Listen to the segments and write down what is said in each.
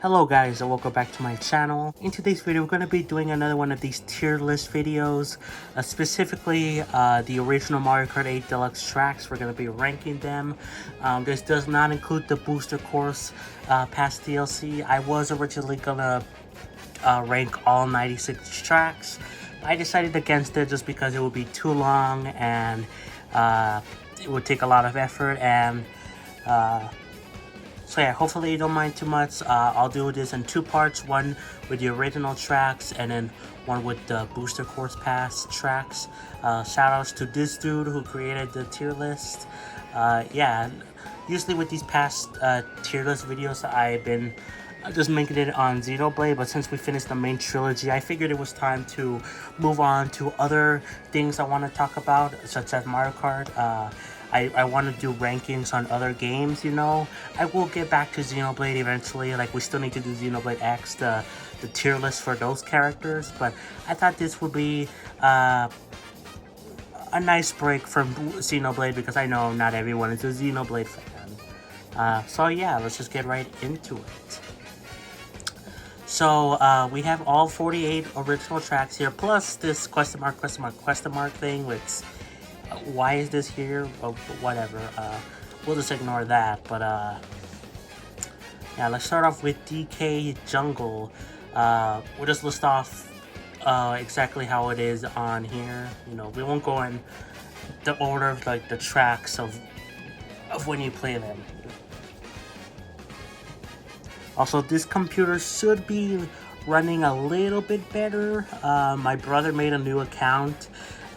Hello guys and welcome back to my channel. In today's video we're going to be doing another one of these tier list videos, specifically the original Mario Kart 8 Deluxe tracks. We're going to be ranking them. This does not include the booster course past DLC. I was originally going to rank all 96 tracks. I decided against it just because it would be too long and it would take a lot of effort and so yeah, hopefully you don't mind too much. I'll do this in two parts, one with the original tracks and then one with the booster course pass tracks. Shout outs to this dude who created the tier list. Yeah, usually with these past tier list videos I've been just making it on Xenoblade, but since we finished the main trilogy, I figured it was time to move on to other things I want to talk about, such as Mario Kart. I want to do rankings on other games, you know. I will get back to Xenoblade eventually, like we still need to do Xenoblade X, the tier list for those characters, but I thought this would be a nice break from Xenoblade because I know not everyone is a Xenoblade fan. So yeah, let's just get right into it. So we have all 48 original tracks here, plus this question mark thing, which why is this here? Well, whatever. We'll just ignore that. But yeah, let's start off with DK Jungle. We'll just list off exactly how it is on here. You know, we won't go in the order of like the tracks of when you play them. Also, this computer should be running a little bit better. My brother made a new account,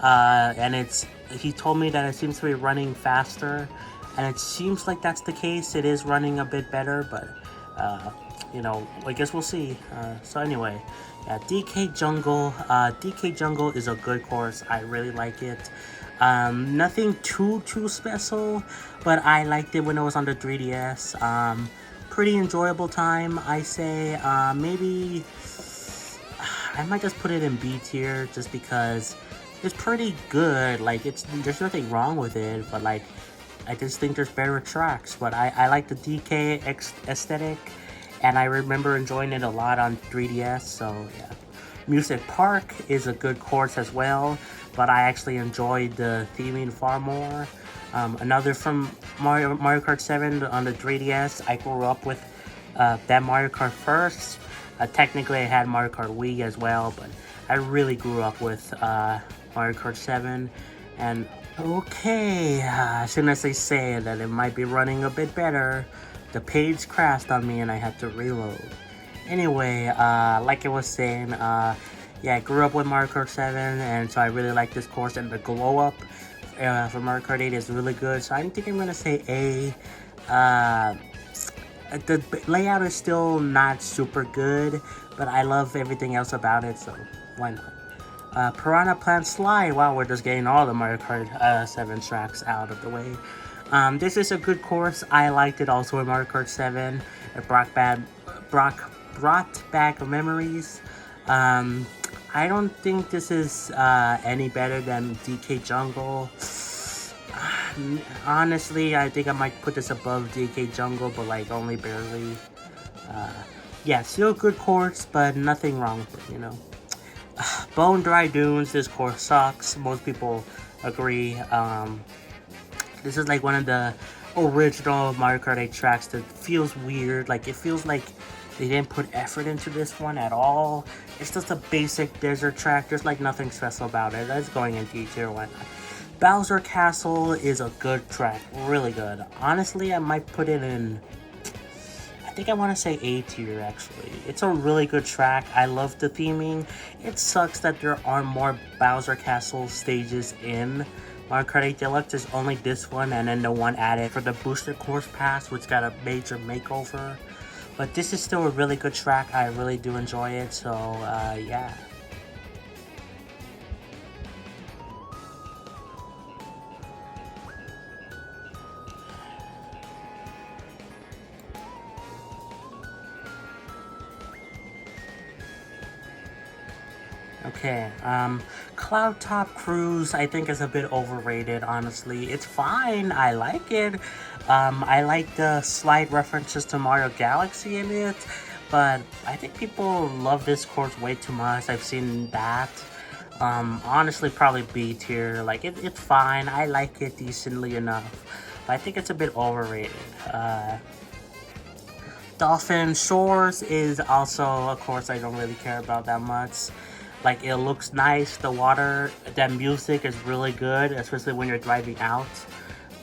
and he told me that it seems to be running faster, and it seems like that's the case. It is running a bit better, but you know, I guess we'll see. So anyway, yeah, DK Jungle is a good course. I really like it. Nothing too special, but I liked it when it was on the 3DS. Pretty enjoyable time, I say. Maybe I might just put it in B tier just because it's pretty good. Like, there's nothing wrong with it, but like I just think there's better tracks. But I like the DK aesthetic, and I remember enjoying it a lot on 3DS. So yeah, Music Park is a good course as well, but I actually enjoyed the theming far more. Another from Mario Kart 7 on the 3DS. I grew up with that Mario Kart first. Technically I had Mario Kart Wii as well, but I really grew up with Mario Kart 7. And okay, as soon as they say that it might be running a bit better, the page crashed on me and I had to reload. Anyway, like I was saying, yeah, I grew up with Mario Kart 7, and so I really like this course, and the glow up for Mario Kart 8 is really good, so I think I'm gonna say A. The layout is still not super good, but I love everything else about it, so why not? Piranha Plant Slide. Wow, we're just getting all the Mario Kart 7 tracks out of the way. This is a good course. I liked it also in Mario Kart 7. It brought back memories. I don't think this is any better than DK Jungle. Honestly, I think I might put this above DK Jungle, but like only barely. Yeah, still a good course, but nothing wrong with it, you know. Bone Dry Dunes, this course sucks. Most people agree. This is like one of the original Mario Kart 8 tracks that feels weird. Like, it feels like they didn't put effort into this one at all. It's just a basic desert track. There's like nothing special about it. That's going in D tier. Why not? Bowser Castle is a good track. Really good. Honestly, I might put it in, I think I want to say A tier actually. It's a really good track. I love the theming. It sucks that there aren't more Bowser Castle stages in Mario Kart 8 Deluxe. There's only this one and then the one added for the booster course pass, which got a major makeover. But this is still a really good track. I really do enjoy it, so yeah. Okay, Cloud Top Cruise I think is a bit overrated, honestly. It's fine, I like it. I like the slight references to Mario Galaxy in it, but I think people love this course way too much. I've seen that. Honestly, probably B tier. Like, it's fine. I like it decently enough. But I think it's a bit overrated. Dolphin Shores is also a course I don't really care about that much. Like, it looks nice, the water, that music is really good, especially when you're driving out.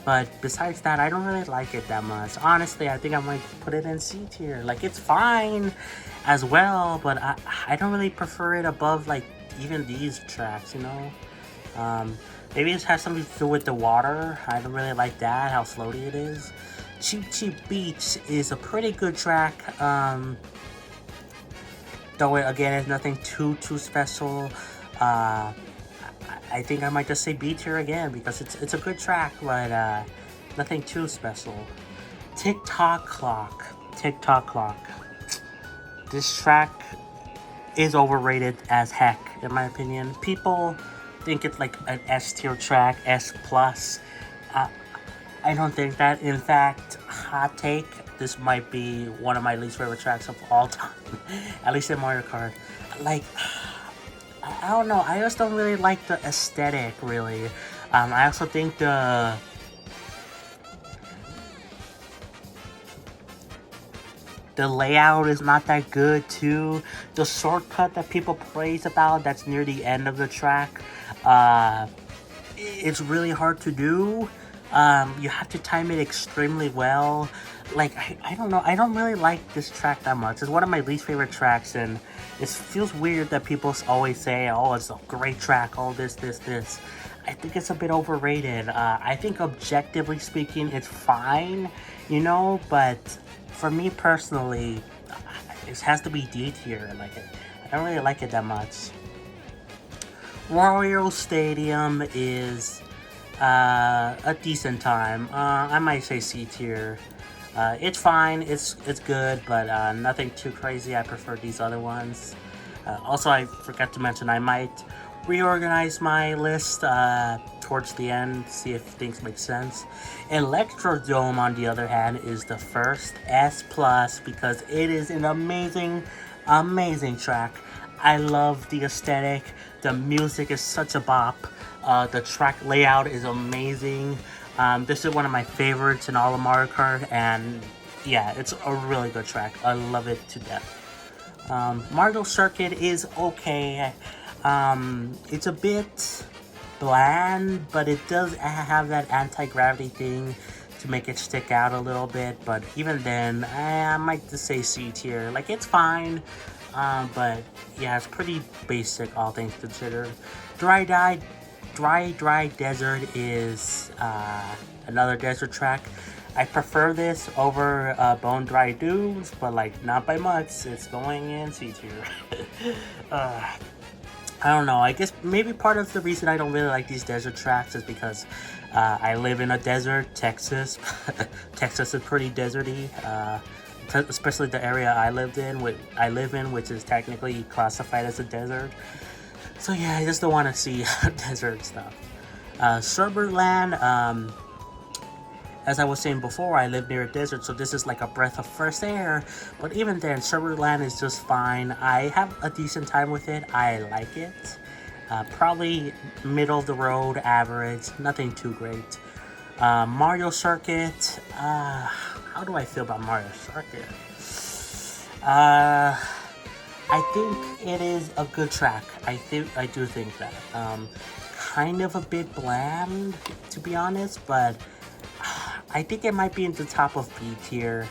But besides that, I don't really like it that much. Honestly, I think I might put it in C tier. Like, it's fine as well, but I don't really prefer it above, like, even these tracks, you know? Maybe it has something to do with the water. I don't really like that, how floaty it is. Cheap Cheap Beach is a pretty good track. Though again, it's nothing too special. I think I might just say B tier again because it's a good track, but nothing too special. TikTok Clock. This track is overrated as heck, in my opinion. People think it's like an S tier track, S plus. I don't think that. In fact, hot take, this might be one of my least favorite tracks of all time. At least in Mario Kart. Like, I don't know. I just don't really like the aesthetic, really. I also think the layout is not that good, too. The shortcut that people praise about that's near the end of the track, it's really hard to do. You have to time it extremely well. Like, I don't know. I don't really like this track that much. It's one of my least favorite tracks, and it feels weird that people always say, oh, it's a great track, all this. I think it's a bit overrated. I think objectively speaking, it's fine, you know, but for me personally, it has to be D tier. Like, I don't really like it that much. Royal Stadium is a decent time. I might say C tier. It's fine, it's good, but nothing too crazy. I prefer these other ones. Also, I forgot to mention I might reorganize my list towards the end, see if things make sense. Electrodome, on the other hand, is the first S plus because it is an amazing track. I love the aesthetic. The music is such a bop. The track layout is amazing. This is one of my favorites in all of Mario Kart, and yeah, it's a really good track. I love it to death. Mario Circuit is okay. It's a bit bland, but it does have that anti-gravity thing to make it stick out a little bit. But even then, I might just say C tier. Like, it's fine, but yeah, it's pretty basic, all things considered. Dry Desert is another desert track. I prefer this over Bone Dry Dunes, but like not by much. It's going in C tier. I don't know. I guess maybe part of the reason I don't really like these desert tracks is because I live in a desert, Texas. Texas is pretty deserty, especially the area I live in, which is technically classified as a desert. So yeah, I just don't want to see desert stuff. Sherbert as I was saying before, I live near a desert, so this is like a breath of fresh air. But even then, Sherbert is just fine. I have a decent time with it. I like it. Probably middle of the road, average. Nothing too great. Mario Circuit. How do I feel about Mario Circuit? I think it is a good track. I do think that. Kind of a bit bland, to be honest, but I think it might be in the top of B tier.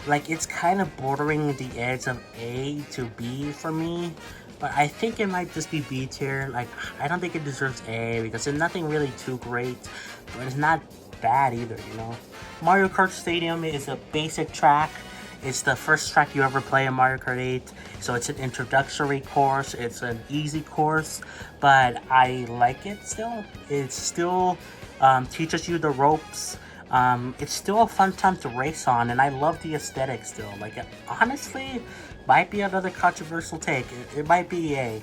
Like, it's kind of bordering the edge of A to B for me, but I think it might just be B tier. Like, I don't think it deserves A because it's nothing really too great, but it's not bad either, you know? Mario Kart Stadium is a basic track. It's the first track you ever play in Mario Kart 8, so it's an introductory course. It's an easy course, but I like it still. It still teaches you the ropes. It's still a fun time to race on, and I love the aesthetic still. Like, honestly, might be another controversial take. It might be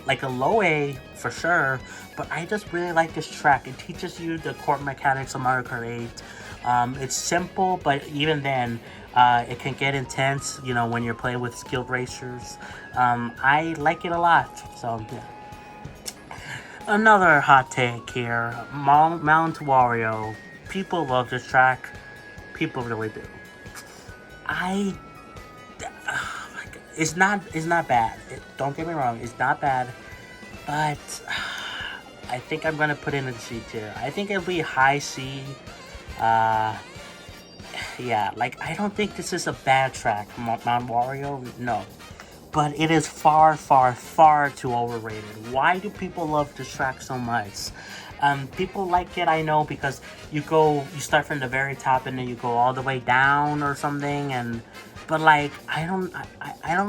like a low A for sure, but I just really like this track. It teaches you the court mechanics of Mario Kart 8. It's simple, but even then, It can get intense, you know, when you're playing with skilled racers. I like it a lot. So yeah. Another hot take here: Mount Wario. People love this track. People really do. I. Oh my God. It's not bad. Don't get me wrong. It's not bad, but I think I'm gonna put it in C tier. I think it'll be high C. Uh, yeah, like I don't think this is a bad track, Mount Wario. No, but it is far, far, far too overrated. Why do people love this track so much? People like it, I know, because you start from the very top and then you go all the way down or something, and but like I don't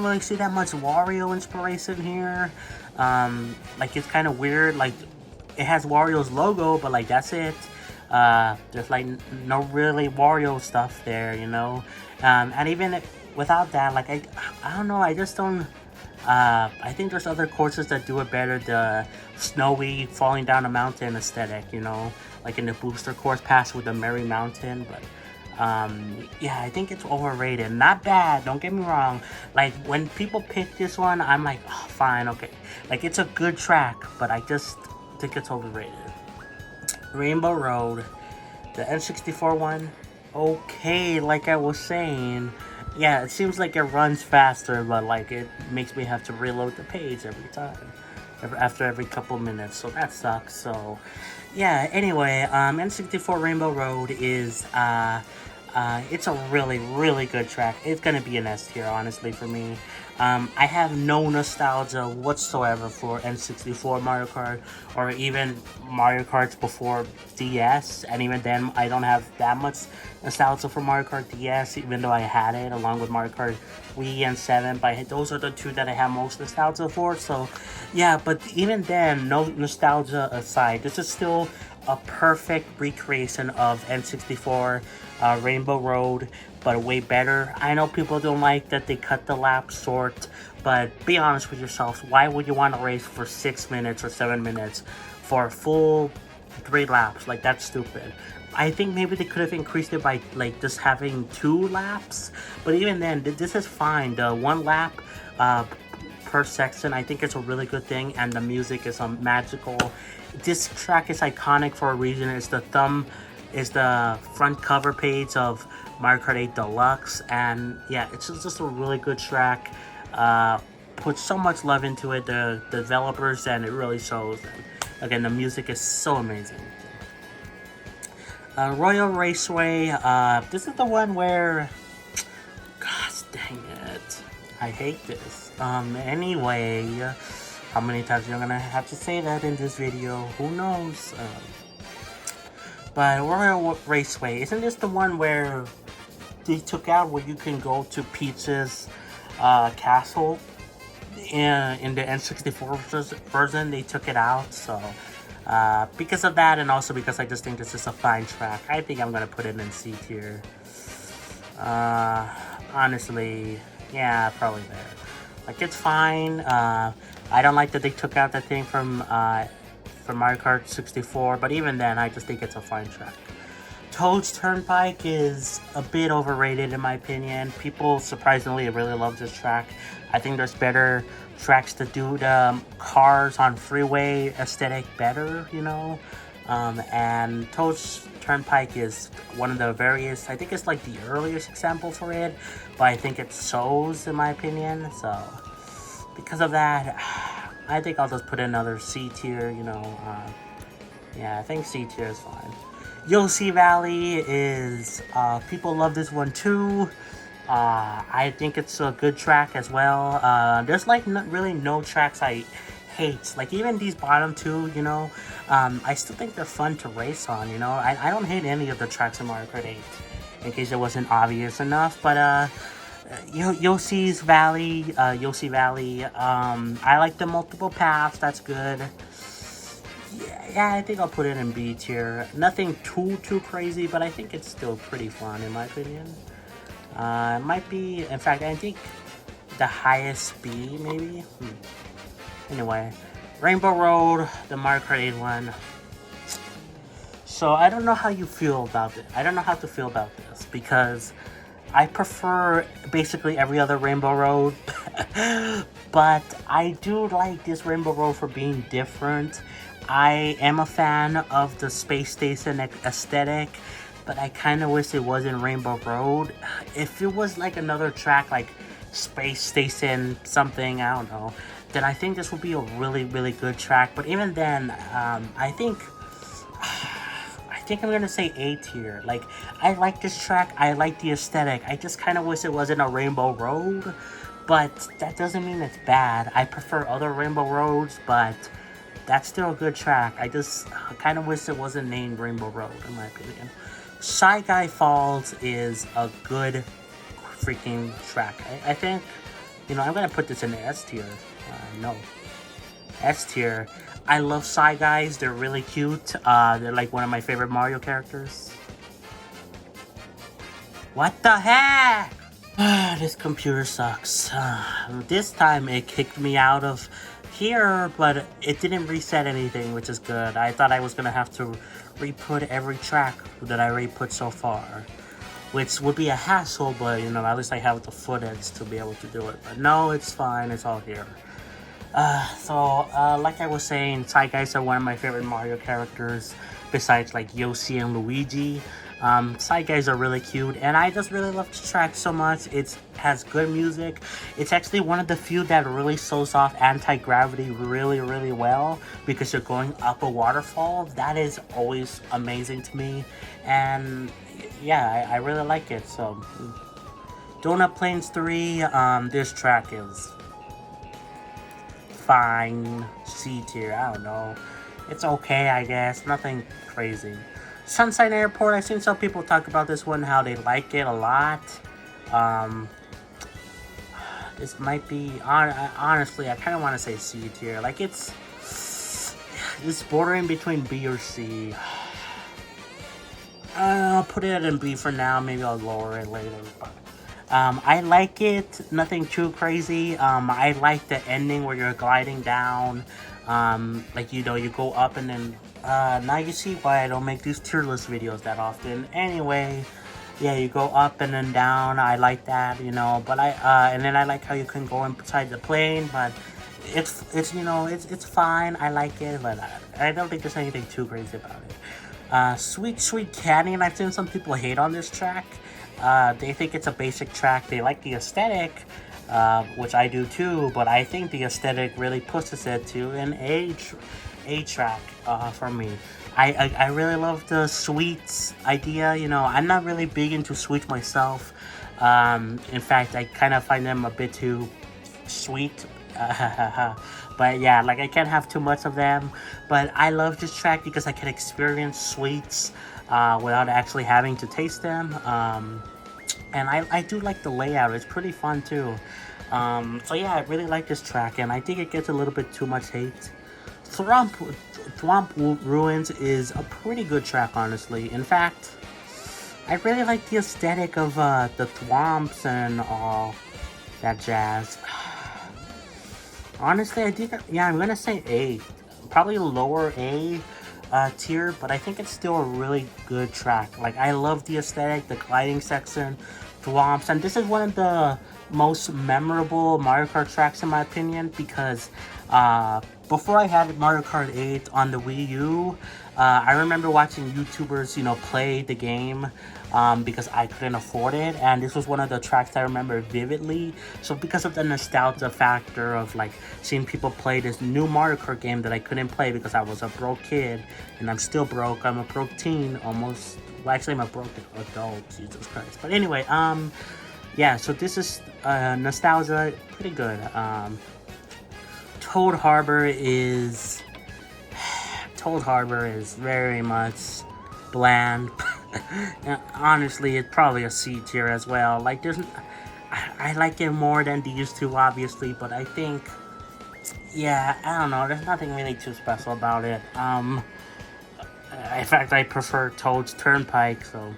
really see that much Wario inspiration here. Like it's kind of weird. Like it has Wario's logo, but like that's it. There's like no really Wario stuff there, you know. And even without that, like I don't know. I just don't. I think there's other courses that do it better. The snowy falling down a mountain aesthetic, you know, like in the booster course pass with the Merry Mountain. But yeah, I think it's overrated. Not bad, don't get me wrong. Like when people pick this one, I'm like, oh, fine, okay. Like it's a good track, but I just think it's overrated. Rainbow Road, the N64 one. Okay, like I was saying, yeah, it seems like it runs faster, but like it makes me have to reload the page every time, after every couple minutes, so that sucks. So yeah, anyway, N64 Rainbow Road is it's a really, really good track. It's gonna be an S tier, honestly, for me. I have no nostalgia whatsoever for N64 Mario Kart, or even Mario Karts before DS, and even then, I don't have that much nostalgia for Mario Kart DS, even though I had it along with Mario Kart Wii and 7, but those are the two that I have most nostalgia for, so yeah, but even then, no nostalgia aside, this is still a perfect recreation of N64 Rainbow Road, but way better. I know people don't like that they cut the lap short, but be honest with yourselves. Why would you want to race for 6 minutes or 7 minutes for a full 3 laps? Like, that's stupid. I think maybe they could have increased it by like just having 2 laps, but even then, this is fine. The 1 lap per section, I think it's a really good thing, and the music is magical. This track is iconic for a reason. It's the front cover page of Mario Kart 8 Deluxe, and yeah, it's just a really good track. Put so much love into it, the developers, and it really shows. And again, the music is so amazing. Royal Raceway, this is the one where, gosh dang it, I hate this. Anyway, how many times you're gonna have to say that in this video, who knows? But Royal Raceway, isn't this the one where they took out where you can go to Peach's castle? In the N64 version, they took it out, so because of that, and also because I just think this is a fine track, I think I'm gonna put it in C tier. Honestly, yeah, probably there. Like, it's fine. I don't like that they took out that thing from Mario Kart 64, but even then, I just think it's a fine track. Toad's Turnpike is a bit overrated in my opinion. People surprisingly really love this track. I think there's better tracks to do the cars on freeway aesthetic better, you know. And Toad's Turnpike is one of the various, I think it's like the earliest example for it, but I think it shows in my opinion. So because of that, I think I'll just put another C tier, you know. Yeah, I think C tier is fine. Yoshi Valley is, people love this one too. I think it's a good track as well. There's like really no tracks I hate. Like even these bottom two, you know, I still think they're fun to race on, you know. I don't hate any of the tracks in Mario Kart 8, in case it wasn't obvious enough. But Yoshi Valley, I like the multiple paths, that's good. Yeah, I think I'll put it in B tier. Nothing too crazy, but I think it's still pretty fun in my opinion. It might be, in fact, I think the highest B maybe. Anyway, Rainbow Road, the Mario Kart 8 one. So I don't know how you feel about it. I don't know how to feel about this because I prefer basically every other Rainbow Road, but I do like this Rainbow Road for being different. I am a fan of the Space Station aesthetic, but I kind of wish it wasn't Rainbow Road. If it was like another track, like Space Station something, I don't know, then I think this would be a really, really good track. But even then, I think I'm gonna say A tier. Like, I like this track, I like the aesthetic. I just kind of wish it wasn't a Rainbow Road, but that doesn't mean it's bad. I prefer other Rainbow Roads, but that's still a good track. I just kind of wish it wasn't named Rainbow Road, in my opinion. Shy Guy Falls is a good freaking track. I think, you know, I'm gonna put this in the S tier. No, S tier. I love Shy Guys. They're really cute. They're like one of my favorite Mario characters. What the heck? This computer sucks. This time it kicked me out of here, but it didn't reset anything, which is good. I thought I was gonna have to re-put every track that I re-put so far, which would be a hassle, but you know, at least I have the footage to be able to do it. But no, it's fine. It's all here. Like I was saying, Shy Guys are one of my favorite Mario characters, besides like Yoshi and Luigi. Shy Guys are really cute, and I just really love the track so much. It has good music. It's actually one of the few that really shows off anti-gravity really, really well, because you're going up a waterfall. That is always amazing to me, and yeah, I really like it. So, Donut Plains 3, this track is fine, C tier, I don't know. It's okay, I guess, nothing crazy. Sunshine Airport, I've seen some people talk about this one, how they like it a lot. This might be, honestly, I kind of want to say C tier. Like, it's bordering between B or C. I'll put it in B for now, maybe I'll lower it later, but I like it, nothing too crazy. I like the ending where you're gliding down, like, you know, you go up and then, now you see why I don't make these tier list videos that often. Anyway, yeah, you go up and then down, I like that, you know, but and then I like how you can go inside the plane, but it's you know, it's fine, I like it, but I don't think there's anything too crazy about it. Sweet Sweet Canyon, I've seen some people hate on this track. They think it's a basic track. They like the aesthetic, which I do too, but I think the aesthetic really pushes it to an A track for me. I really love the sweets idea. You know, I'm not really big into sweets myself. In fact, I kind of find them a bit too sweet. But yeah, like, I can't have too much of them. But I love this track because I can experience sweets without actually having to taste them. And I do like the layout. It's pretty fun too. So yeah, I really like this track, and I think it gets a little bit too much hate. Thwomp Ruins is a pretty good track, honestly. In fact, I really like the aesthetic of the thwomps and all that jazz. Honestly, I think, yeah, I'm gonna say A. Probably lower A tier, but I think it's still a really good track. Like, I love the aesthetic, the gliding section, thwomps, and this is one of the most memorable Mario Kart tracks in my opinion, because before I had Mario Kart 8 on the Wii U, I remember watching YouTubers, you know, play the game because I couldn't afford it, and this was one of the tracks I remember vividly. So because of the nostalgia factor of like seeing people play this new Mario Kart game that I couldn't play because I was a broke kid, and I'm still broke. I'm a broke teen, almost. Well, actually, I'm a broke adult. Jesus Christ. But anyway, yeah. So this is nostalgia, pretty good. Toad Harbor is very much bland. Honestly, it's probably a C tier as well. Like, I like it more than these two, obviously, but I think, yeah, I don't know, there's nothing really too special about it. In fact, I prefer Toad's Turnpike, so,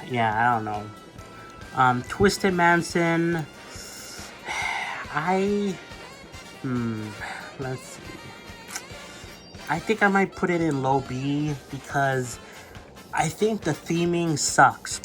yeah, I don't know. Twisted Mansion, let's see. I think I might put it in low B because I think the theming sucks.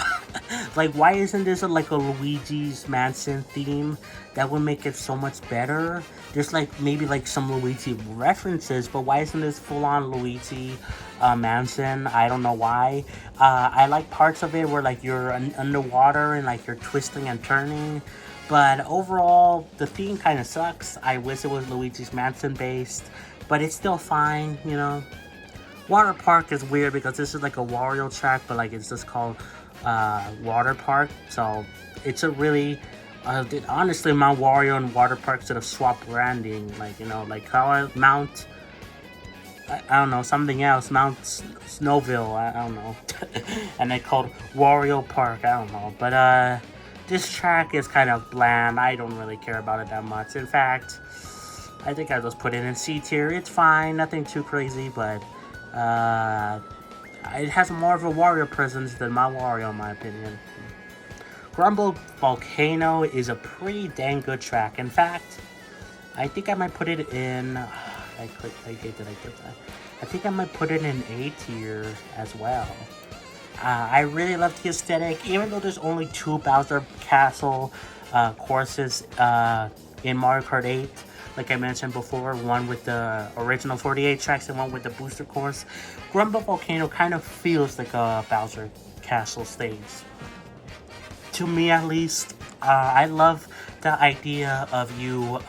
Like, why isn't this like a Luigi's Mansion theme? That would make it so much better. There's like maybe like some Luigi references, but why isn't this full on Luigi Mansion? I don't know why. I like parts of it where like you're underwater and like you're twisting and turning. But overall, the theme kind of sucks. I wish it was Luigi's Mansion based, but it's still fine, you know. Water Park is weird because this is like a Wario track, but like it's just called Water Park. So it's a really, honestly, Mount Wario and Water Park should have swapped branding. Like, you know, like how Mount, I don't know, something else, Mount Snowville, I don't know. And they called Wario Park, I don't know. But this track is kind of bland. I don't really care about it that much. In fact, I think I just put it in C tier. It's fine, nothing too crazy, but it has more of a Wario presence than my Wario, in my opinion. Grumble Volcano is a pretty dang good track. In fact, I think I might put it in. I think I might put it in A tier as well. I really love the aesthetic, even though there's only 2 Bowser Castle courses in Mario Kart 8. Like I mentioned before, one with the original 48 tracks and one with the booster course. Grumble Volcano kind of feels like a Bowser Castle stage. To me, at least, I love the idea of you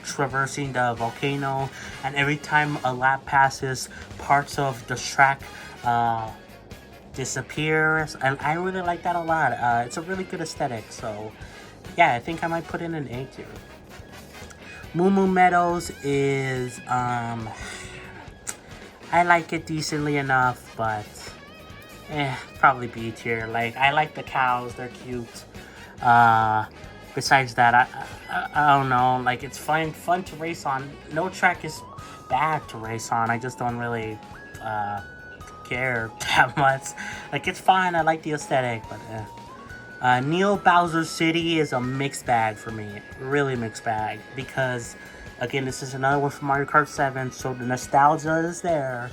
traversing the volcano, and every time a lap passes, parts of the track disappears, and I really like that a lot. It's a really good aesthetic, so yeah, I think I might put in an A tier. Moo Moo Meadows is, I like it decently enough, but, probably B tier. Like, I like the cows, they're cute. Besides that, I don't know, like, it's fun to race on. No track is bad to race on, I just don't really, care that much. Like, it's fine, I like the aesthetic, but, Neo Bowser City is a mixed bag for me. Really mixed bag. Because, again, this is another one from Mario Kart 7, so the nostalgia is there.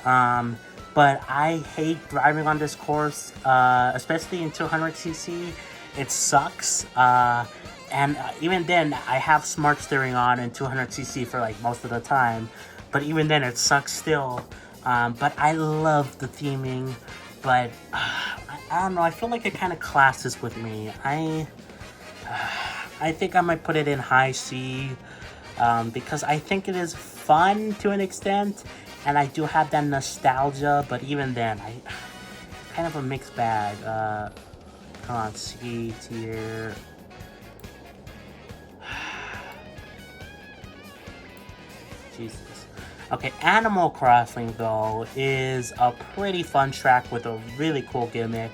But I hate driving on this course, especially in 200cc. It sucks. And even then, I have smart steering on in 200cc for like most of the time. But even then, it sucks still. But I love the theming. But I don't know, I feel like it kind of clashes with me. I think I might put it in high C, because I think it is fun to an extent, and I do have that nostalgia, but even then, I kind of a mixed bag. Come on, C tier. Jesus. Okay, Animal Crossing, though, is a pretty fun track with a really cool gimmick.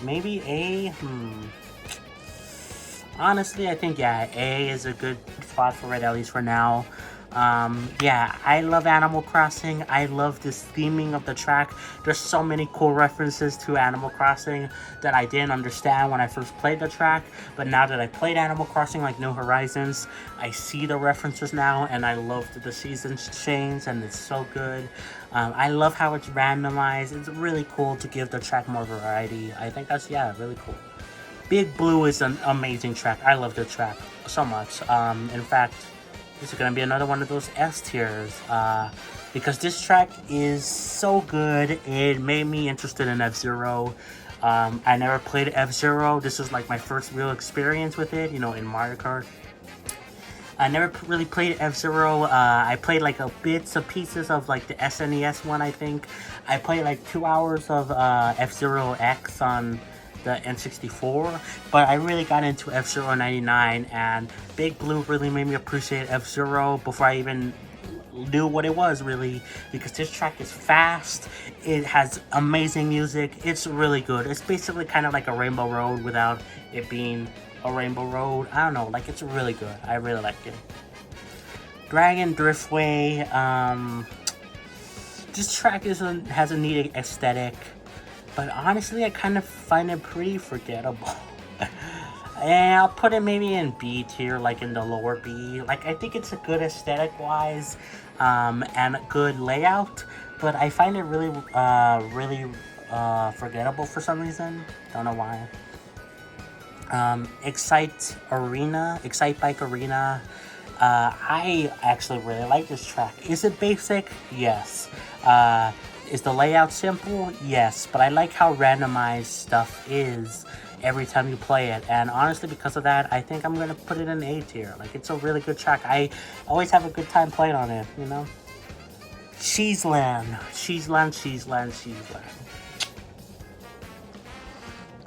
Maybe A? Honestly, I think, yeah, A is a good spot for it, at least for now. Yeah, I love Animal Crossing. I love this theming of the track. There's so many cool references to Animal Crossing that I didn't understand when I first played the track, but now that I played Animal Crossing like New Horizons, I see the references now, and I love the seasons change, and it's so good. I love how it's randomized. It's really cool to give the track more variety. I think that's, yeah, really cool. Big Blue is an amazing track. I love the track so much. In fact, this is going to be another one of those S tiers, because this track is so good. It made me interested in F-Zero. I never played F-Zero. This was like my first real experience with it, you know, in Mario Kart. I never really played F-Zero. I played like bits and pieces of like the SNES one, I think. I played like 2 hours of F-Zero X on the N64, but I really got into F-Zero 99, and Big Blue really made me appreciate F-Zero before I even knew what it was, really, because this track is fast, it has amazing music, it's really good. It's basically kind of like a Rainbow Road without it being a Rainbow Road. I don't know, like, it's really good. I really like it. Dragon Driftway, this track has a neat aesthetic, but honestly, I kind of find it pretty forgettable. And I'll put it maybe in B tier, like in the lower B. Like, I think it's a good aesthetic-wise, and a good layout, but I find it really forgettable for some reason. Don't know why. Excite Bike Arena. I actually really like this track. Is it basic? Yes. Is the layout simple? Yes. But I like how randomized stuff is every time you play it. And honestly, because of that, I think I'm going to put it in A tier. Like, it's a really good track. I always have a good time playing on it, you know? Cheeseland.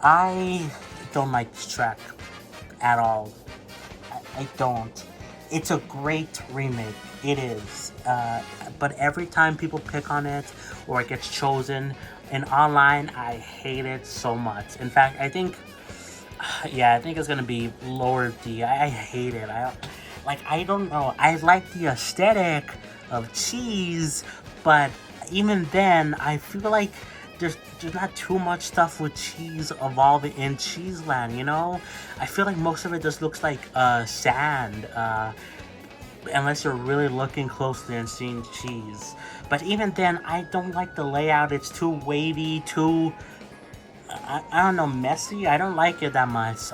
I don't like this track at all. I don't. It's a great remake. It is. But every time people pick on it or it gets chosen in online, I hate it so much. In fact, I think it's gonna be lower D. I hate it. I don't know. I like the aesthetic of cheese, but even then, I feel like there's not too much stuff with cheese evolving in Cheeseland, you know? I feel like most of it just looks like sand, unless you're really looking closely and seeing cheese. But even then, I don't like the layout. It's too wavy, too, I don't know, messy. I don't like it that much.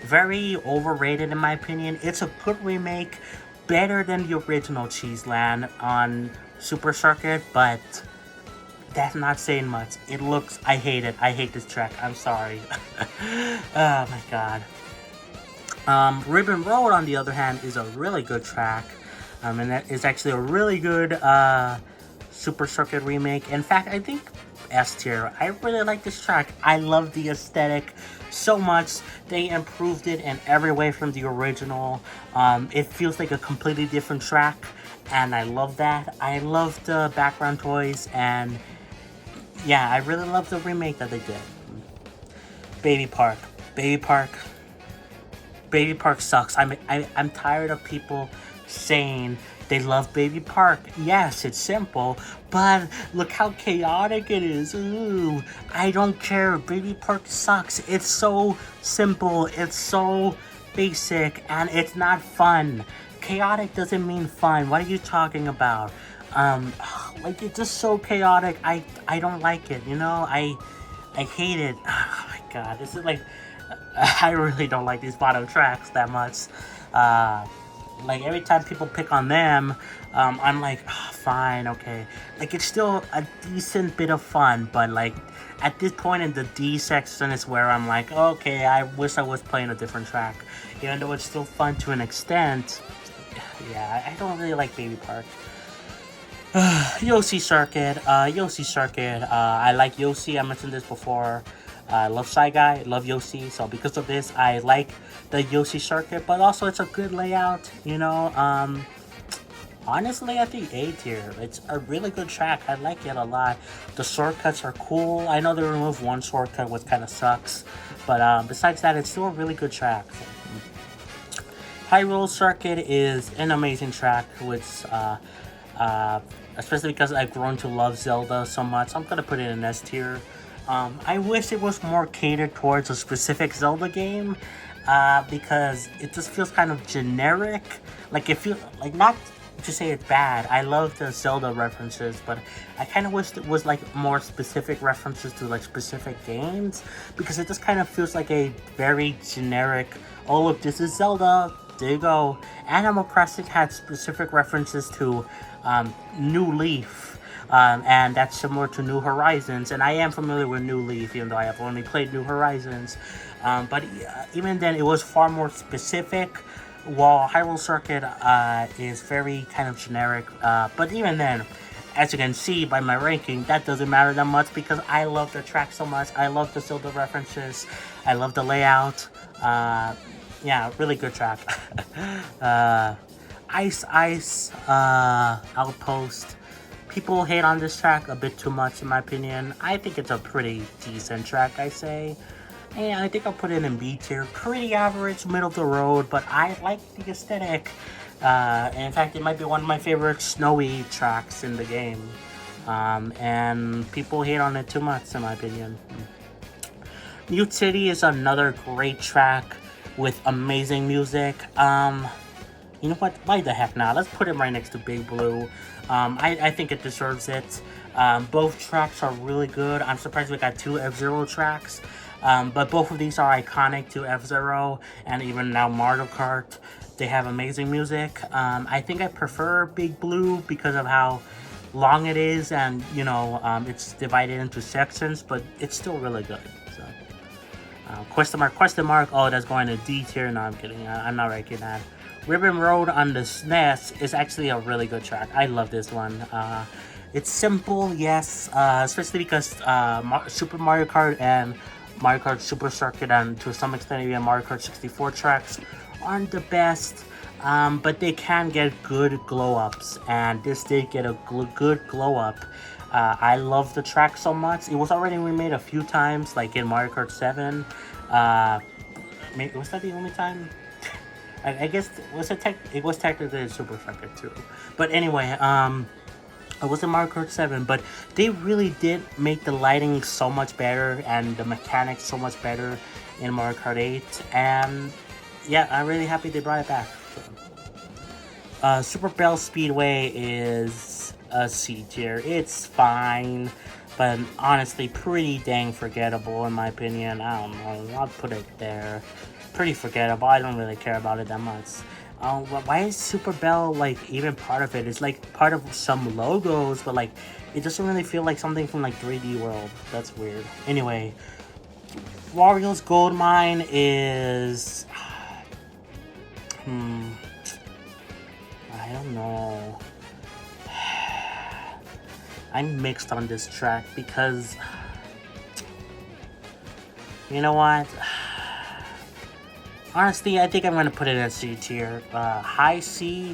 Very overrated in my opinion. It's a good remake, better than the original Cheeseland on Super Circuit, but that's not saying much. I hate it. I hate this track. I'm sorry. Oh my god. Ribbon Road, on the other hand, is a really good track. And that is actually a really good Super Circuit remake. In fact, I think S tier. I really like this track. I love the aesthetic so much. They improved it in every way from the original. It feels like a completely different track, and I love that. I love the background toys, and yeah, I really love the remake that they did. Baby Park sucks. I'm tired of people saying they love Baby Park. Yes, it's simple, but look how chaotic it is. Ooh, I don't care. Baby Park sucks. It's so simple. It's so basic, and it's not fun. Chaotic doesn't mean fun. What are you talking about? Like, it's just so chaotic. I don't like it. You know, I hate it. Oh my god, this is like, I really don't like these bottom tracks that much. Like, every time people pick on them, I'm like, oh, fine, okay. Like, it's still a decent bit of fun, but like, at this point in the D section is where I'm like, okay, I wish I was playing a different track. Even though it's still fun to an extent, yeah, I don't really like Baby Park. Yoshi Circuit. I like Yoshi. I mentioned this before. I love Shy Guy, love Yoshi, so because of this, I like the Yoshi Circuit, but also it's a good layout, you know. Honestly, I think A tier. It's a really good track. I like it a lot. The shortcuts are cool. I know they removed one shortcut, which kind of sucks, but besides that, it's still a really good track. Hyrule Circuit is an amazing track, which, especially because I've grown to love Zelda so much, I'm gonna put it in S tier. I wish it was more catered towards a specific Zelda game, because it just feels kind of generic. Like, it feels like, not to say it's bad. I love the Zelda references, but I kind of wish it was like more specific references to like specific games, because it just kind of feels like a very generic, oh look, this is Zelda, there you go. Animal Crossing had specific references to New Leaf. And that's similar to New Horizons, and I am familiar with New Leaf, even though I have only played New Horizons. But even then, it was far more specific, while Hyrule Circuit is very kind of generic. But even then, as you can see by my ranking, that doesn't matter that much, because I love the track so much. I love the Zelda references. I love the layout. Yeah, really good track. Ice Outpost. People hate on this track a bit too much, in my opinion. I think it's a pretty decent track, I say. And I think I'll put it in B tier. Pretty average, middle of the road, but I like the aesthetic. In fact, it might be one of my favorite snowy tracks in the game. And people hate on it too much, in my opinion. Mute City is another great track with amazing music. You know what? Why the heck not? Let's put it right next to Big Blue. I think it deserves it. Both tracks are really good. I'm surprised we got 2 F-Zero tracks. But both of these are iconic to F-Zero and even now Mario Kart. They have amazing music. I think I prefer Big Blue because of how long it is, and it's divided into sections, but it's still really good. So, question mark. Oh, that's going to D tier. No, I'm kidding. I'm not ranking that. Ribbon Road on the SNES is actually a really good track. I love this one. It's simple, yes, especially because Super Mario Kart and Mario Kart Super Circuit, and to some extent even Mario Kart 64 tracks aren't the best, but they can get good glow-ups, and this did get a good glow-up. I love the track so much. It was already remade a few times, like in Mario Kart 7. Was that the only time? I guess it was technically a Super Circuit too. But anyway, it was in Mario Kart 7, but they really did make the lighting so much better and the mechanics so much better in Mario Kart 8. And yeah, I'm really happy they brought it back. So. Super Bell Speedway is a C tier. It's fine, but honestly pretty dang forgettable in my opinion. I don't know, I'll put it there. Pretty forgettable. I don't really care about it that much. Why is Super Bell like even part of it? It's like part of some logos, but like it doesn't really feel like something from like 3D World. That's weird. Anyway, Wario's Gold Mine is I don't know. I'm mixed on this track because you know what? Honestly, I think I'm going to put it in C tier. High C,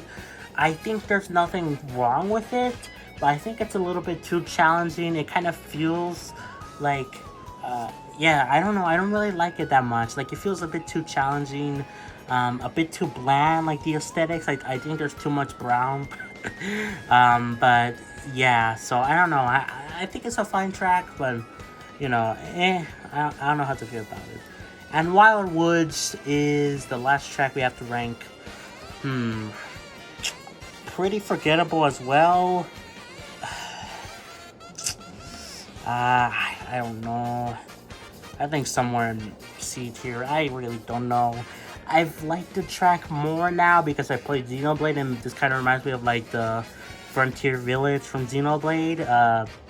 I think there's nothing wrong with it, but I think it's a little bit too challenging. It kind of feels like, yeah, I don't know. I don't really like it that much. Like, it feels a bit too challenging, a bit too bland, like the aesthetics. I think there's too much brown. But yeah, so I don't know. I think it's a fine track, but, I don't know how to feel about it. And Wild Woods is the last track we have to rank. Pretty forgettable as well. I don't know. I think somewhere in C tier. I really don't know. I've liked the track more now because I played Xenoblade, and this kind of reminds me of like the Frontier Village from Xenoblade,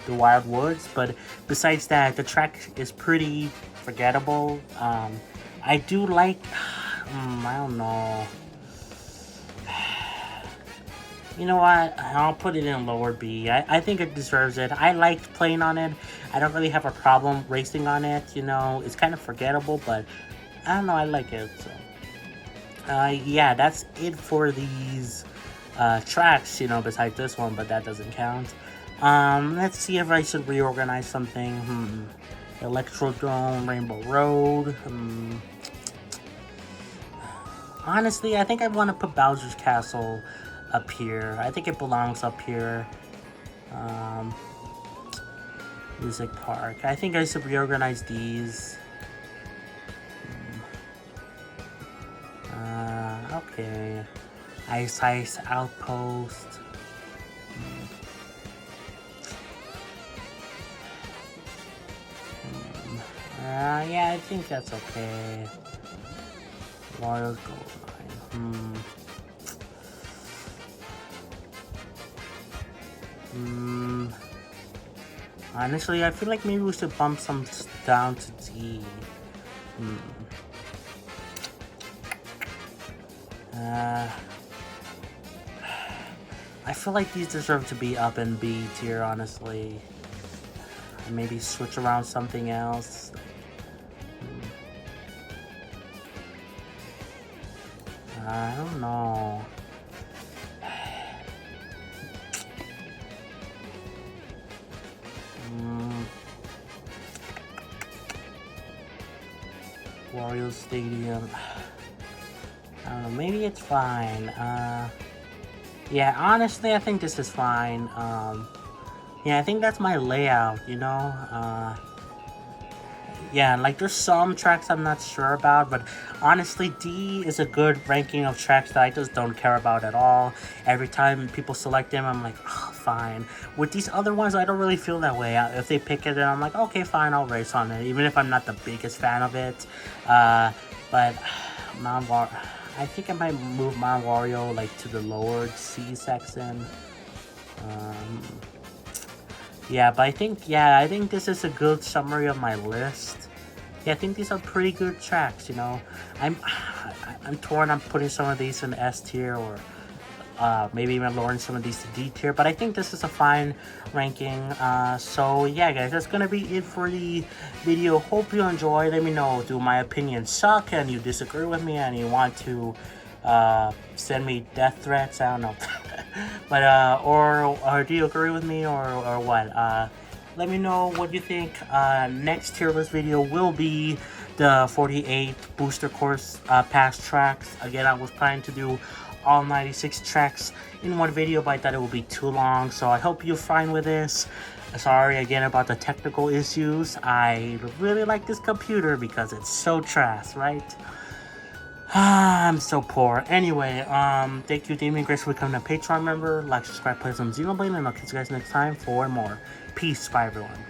the Wild Woods. But besides that, the track is pretty forgettable. I do like, I don't know. You know what? I'll put it in lower B. I think it deserves it. I liked playing on it. I don't really have a problem racing on it. It's kind of forgettable, but I don't know. I like it. So, yeah, that's it for these tracks. Besides this one, but that doesn't count. Let's see if I should reorganize something. Electrodrome, Rainbow Road. Honestly, I think I want to put Bowser's Castle up here. I think it belongs up here. Music Park. I think I should reorganize these. Okay. Ice Outpost. Yeah, I think that's okay. Wario's Gold Mine. Honestly, I feel like maybe we should bump some down to D. I feel like these deserve to be up in B tier, honestly. Maybe switch around something else. I don't know. Wario Stadium. I don't know. Maybe it's fine. Yeah, honestly, I think this is fine. Yeah, I think that's my layout. Yeah, like there's some tracks I'm not sure about, but honestly, D is a good ranking of tracks that I just don't care about at all. Every time people select them, I'm like, oh, fine. With these other ones, I don't really feel that way. If they pick it, then I'm like, okay, fine, I'll race on it, even if I'm not the biggest fan of it. But Mount War, I think I might move Mount Wario like to the lower C section. Um, yeah, but I think this is a good summary of my list. Yeah, I think these are pretty good tracks. You know, I'm I'm torn on putting some of these in S tier or maybe even lowering some of these to D tier. But I think this is a fine ranking. So yeah, guys, that's gonna be it for the video. Hope you enjoy. Let me know. Do my opinions suck and you disagree with me and you want to send me death threats? I don't know. But or do you agree with me or what? Let me know what you think. Next tier list video will be the 48 booster course pass tracks. Again, I was planning to do all 96 tracks in one video, but I thought it would be too long. So I hope you're fine with this. Sorry again about the technical issues. I really like this computer because it's so trash, right? I'm so poor. Anyway, thank you, Damien Grace, for becoming a Patreon member. Like, subscribe, play some Xenoblade, and I'll catch you guys next time for more. Peace, bye, everyone.